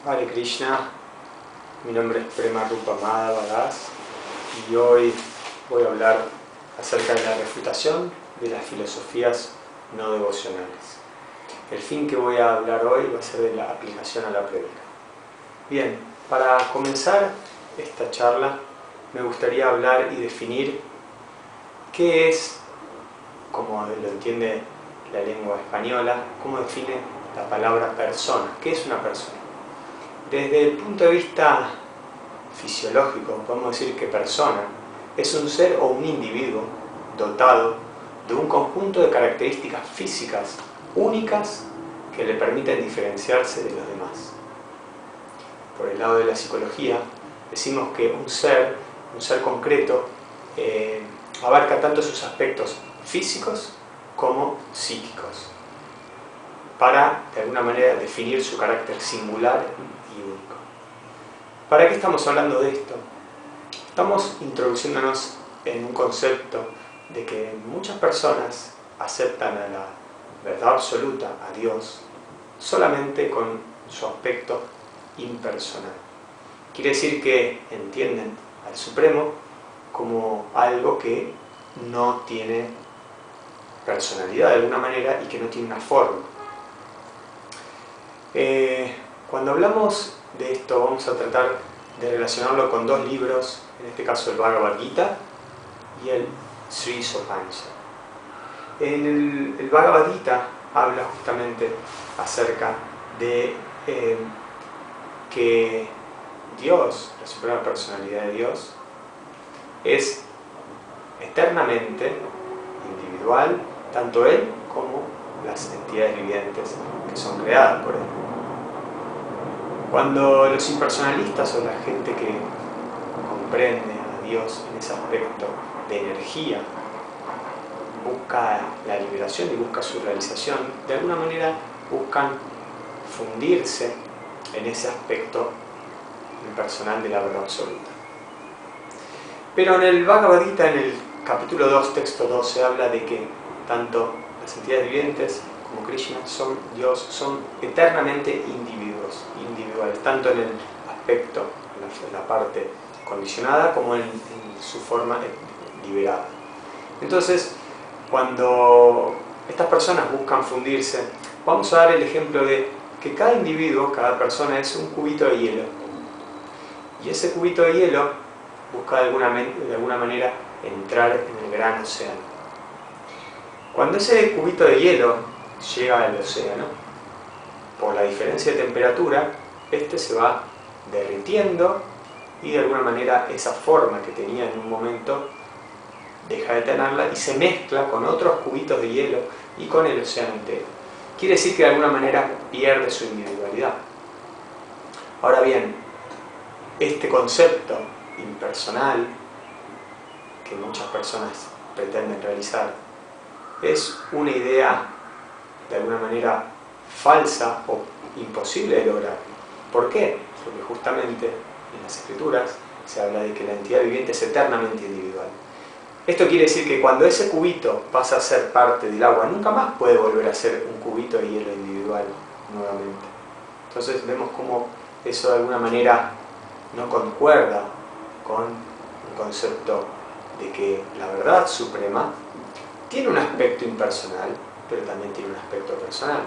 Hare Krishna, mi nombre es Prema Rupa Madhava Das y hoy voy a hablar acerca de la refutación de las filosofías no devocionales. El fin que voy a hablar hoy va a ser de la aplicación a la prédica. Bien, para comenzar esta charla me gustaría hablar y definir qué es, como lo entiende la lengua española, cómo define la palabra persona. ¿Qué es una persona? Desde el punto de vista fisiológico, podemos decir que persona es un ser o un individuo dotado de un conjunto de características físicas únicas que le permiten diferenciarse de los demás. Por el lado de la psicología, decimos que un ser concreto, abarca tanto sus aspectos físicos como psíquicos, para, de alguna manera, definir su carácter singular y único. ¿Para qué estamos hablando de esto? Estamos introduciéndonos en un concepto de que muchas personas aceptan a la verdad absoluta, a Dios, solamente con su aspecto impersonal. Quiere decir que entienden al Supremo como algo que no tiene personalidad de alguna manera y que no tiene una forma. Cuando hablamos de esto vamos a tratar de relacionarlo con dos libros, en este caso el Bhagavad Gita y el Sri Upanishad. En el Bhagavad Gita habla justamente acerca de que Dios, la suprema personalidad de Dios, es eternamente individual, tanto Él como las entidades vivientes que son creadas por Él. Cuando los impersonalistas o la gente que comprende a Dios en ese aspecto de energía busca la liberación y busca su realización, de alguna manera buscan fundirse en ese aspecto impersonal de la verdad absoluta. Pero en el Bhagavad Gita, en el capítulo 2, texto 12, habla de que tanto las entidades vivientes como Krishna Dios son eternamente individuales, tanto en el aspecto, en la parte condicionada, como en su forma liberada. Entonces, cuando estas personas buscan fundirse, vamos a dar el ejemplo de que cada individuo, cada persona es un cubito de hielo. Y ese cubito de hielo busca de alguna manera entrar en el gran océano. Cuando ese cubito de hielo llega al océano, por la diferencia de temperatura, este se va derritiendo y de alguna manera esa forma que tenía en un momento deja de tenerla y se mezcla con otros cubitos de hielo y con el océano entero. Quiere decir que de alguna manera pierde su individualidad. Ahora bien, este concepto impersonal que muchas personas pretenden realizar es una idea de alguna manera falsa o imposible de lograr. ¿Por qué? Porque justamente en las escrituras se habla de que la entidad viviente es eternamente individual. Esto quiere decir que cuando ese cubito pasa a ser parte del agua, nunca más puede volver a ser un cubito de hielo individual nuevamente. Entonces vemos cómo eso de alguna manera no concuerda con un concepto de que la verdad suprema tiene un aspecto impersonal, pero también tiene un aspecto personal.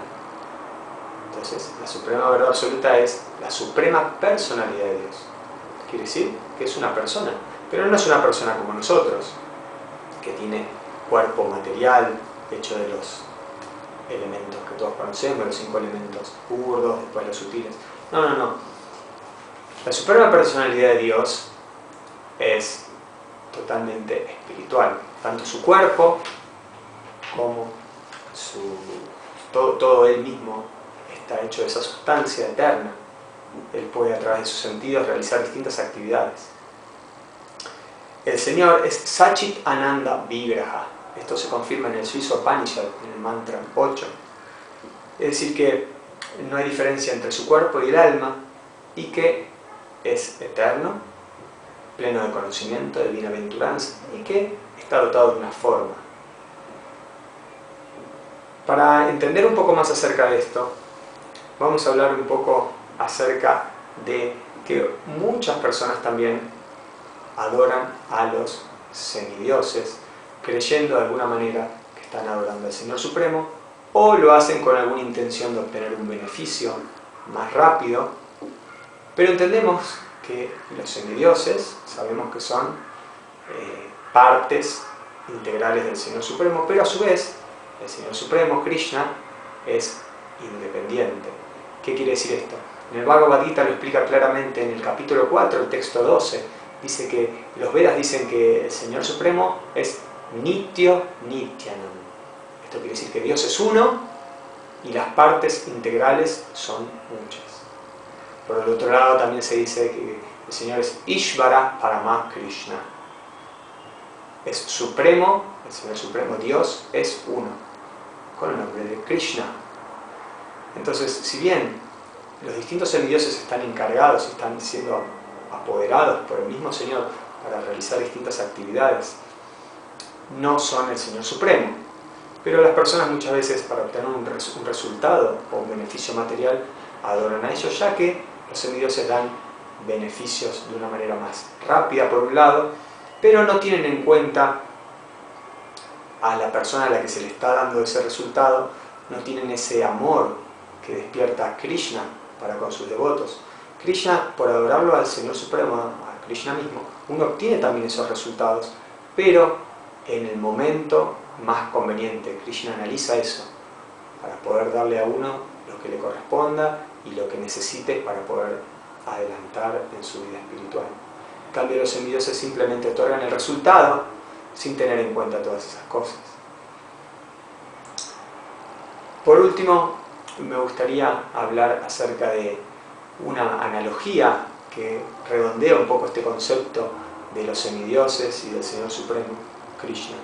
Entonces, la suprema verdad absoluta es la suprema personalidad de Dios. Quiere decir que es una persona, pero no es una persona como nosotros, que tiene cuerpo material, hecho de los elementos que todos conocemos, los 5 elementos burdos, después los sutiles. No. La suprema personalidad de Dios es totalmente espiritual. Tanto su cuerpo como todo Él mismo está hecho de esa sustancia eterna. Él puede a través de sus sentidos realizar distintas actividades. El Señor es Sachit Ananda Vigraha. Esto se confirma en el Sri Upanishad, en el mantra 8. Es decir, que no hay diferencia entre su cuerpo y el alma, y que es eterno, pleno de conocimiento, de bienaventuranza, y que está dotado de una forma. Para entender un poco más acerca de esto, vamos a hablar un poco acerca de que muchas personas también adoran a los semidioses, creyendo de alguna manera que están adorando al Señor Supremo, o lo hacen con alguna intención de obtener un beneficio más rápido. Pero entendemos que los semidioses, sabemos que son partes integrales del Señor Supremo, pero a su vez el Señor Supremo, Krishna, es independiente. ¿Qué quiere decir esto? En el Bhagavad Gita lo explica claramente en el capítulo 4, el texto 12. Dice que los Vedas dicen que el Señor Supremo es Nityo Nityanam. Esto quiere decir que Dios es uno y las partes integrales son muchas. Por el otro lado también se dice que el Señor es Ishvara Parama Krishna. Es supremo, el Señor Supremo, Dios es uno, con el nombre de Krishna. Entonces, si bien los distintos semidioses están encargados y están siendo apoderados por el mismo Señor para realizar distintas actividades, no son el Señor Supremo. Pero las personas muchas veces, para obtener un resultado o un beneficio material, adoran a ellos, ya que los semidioses dan beneficios de una manera más rápida por un lado, pero no tienen en cuenta a la persona a la que se le está dando ese resultado, no tienen ese amor que despierta Krishna para con sus devotos. Krishna, por adorarlo al Señor Supremo, a Krishna mismo, uno obtiene también esos resultados, pero en el momento más conveniente. Krishna analiza eso para poder darle a uno lo que le corresponda y lo que necesite para poder adelantar en su vida espiritual. En cambio, los semidioses simplemente otorgan el resultado sin tener en cuenta todas esas cosas. Por último, me gustaría hablar acerca de una analogía que redondea un poco este concepto de los semidioses y del Señor Supremo, Krishna.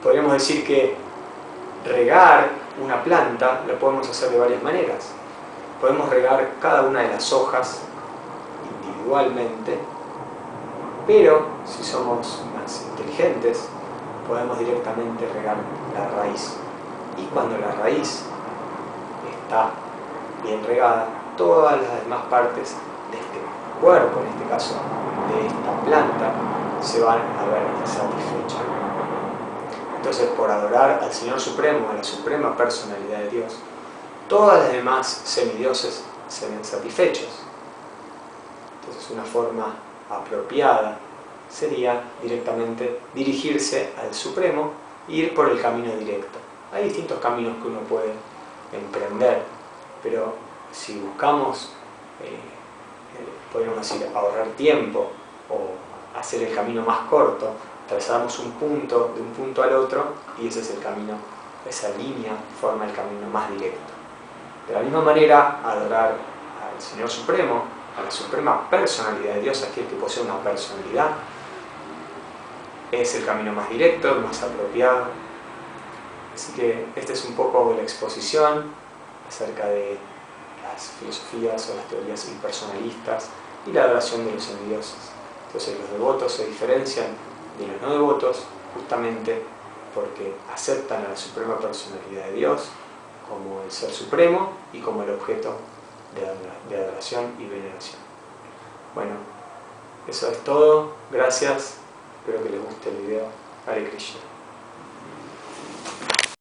Podríamos decir que regar una planta lo podemos hacer de varias maneras. Podemos regar cada una de las hojas individualmente, pero si somos más inteligentes, podemos directamente regar la raíz. Y cuando la raíz está bien regada, todas las demás partes de este cuerpo, en este caso de esta planta, se van a ver satisfechas. Entonces, por adorar al Señor Supremo, a la suprema personalidad de Dios, todas las demás semidioses se ven satisfechos. Entonces, una forma apropiada sería directamente dirigirse al Supremo e ir por el camino directo. Hay distintos caminos que uno puede emprender, pero si buscamos, podríamos decir, ahorrar tiempo o hacer el camino más corto, trazamos un punto de un punto al otro y ese es el camino, esa línea forma el camino más directo. De la misma manera, adorar al Señor Supremo, a la suprema personalidad de Dios, aquel que posee una personalidad, es el camino más directo, el más apropiado. Así que esta es un poco la exposición acerca de las filosofías o las teorías impersonalistas y la adoración de los semidioses. Entonces los devotos se diferencian de los no devotos justamente porque aceptan a la suprema personalidad de Dios como el ser supremo y como el objeto de adoración y veneración. Bueno, eso es todo. Gracias. Espero que les guste el video. Hare Krishna.